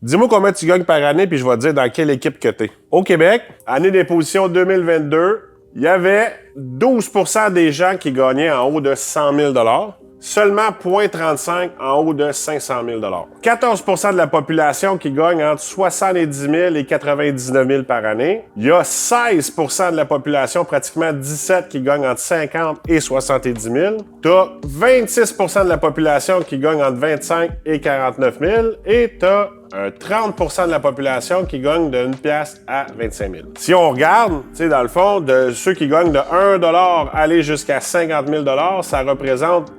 Dis-moi combien tu gagnes par année, puis je vais te dire dans quelle équipe que tu es. Au Québec, année d'imposition 2022, il y avait 12 % des gens qui gagnaient en haut de 100 000 $. Seulement 0,35 en haut de 500 000 $. 14 % de la population qui gagne entre 70 000 et 99 000 par année. Il y a 16 % de la population, pratiquement 17, qui gagne entre 50 et 70 000. Tu as 26 % de la population qui gagne entre 25 et 49 000. Et tu as 30 % de la population qui gagne de 1 pièce à 25 000. Si on regarde, tu sais, dans le fond, de ceux qui gagnent de 1 $ aller jusqu'à 50 000 $, ça représente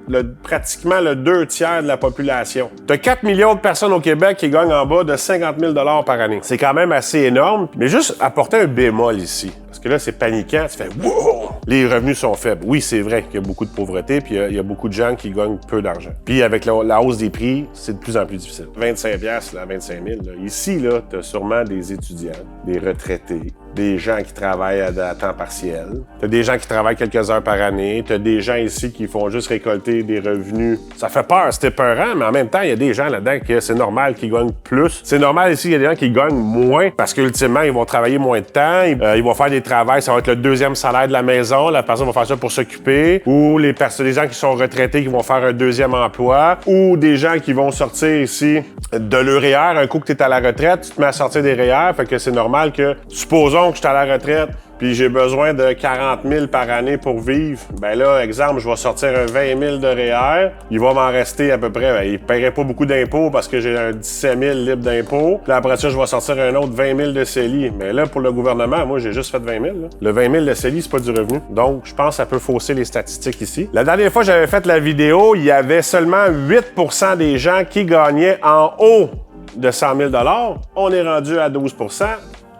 pratiquement le 2/3 de la population. Tu as 4 millions de personnes au Québec qui gagnent en bas de 50 000 $ par année. C'est quand même assez énorme, mais juste apporter un bémol ici. Parce que là, c'est paniquant, tu fais « wow! » Les revenus sont faibles. Oui, c'est vrai qu'il y a beaucoup de pauvreté, puis il y a beaucoup de gens qui gagnent peu d'argent. Puis avec la hausse des prix, c'est de plus en plus difficile. 25 $, là, 25 000 $. Ici, là, tu as sûrement des étudiants, des retraités, des gens qui travaillent à temps partiel. Tu as des gens qui travaillent quelques heures par année. Tu as des gens ici qui font juste récolter des revenus. Ça fait peur, c'est épeurant, mais en même temps, il y a des gens là-dedans que c'est normal qu'ils gagnent plus. C'est normal ici, il y a des gens qui gagnent moins parce qu'ultimement, ils vont travailler moins de temps. Ils vont faire des travails, ça va être le deuxième salaire de la maison. La personne va faire ça pour s'occuper. Ou les gens qui sont retraités qui vont faire un deuxième emploi. Ou des gens qui vont sortir ici de leur REER. Un coup que tu es à la retraite, tu te mets à sortir des REER. Fait que c'est normal que, supposons que je suis à la retraite, puis j'ai besoin de 40 000 par année pour vivre. Ben là, exemple, je vais sortir un 20 000 de REER. Il va m'en rester à peu près, il ne paierait pas beaucoup d'impôts parce que j'ai un 17 000 libre d'impôts. Puis après ça, je vais sortir un autre 20 000 de CELI. Mais là, pour le gouvernement, moi, j'ai juste fait 20 000. Là. Le 20 000 de CELI, c'est pas du revenu. Donc, je pense que ça peut fausser les statistiques ici. La dernière fois que j'avais fait la vidéo, il y avait seulement 8 % des gens qui gagnaient en haut de 100 000 $. On est rendu à 12 %.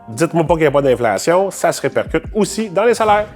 Dites-moi pas qu'il n'y a pas d'inflation, ça se répercute aussi dans les salaires.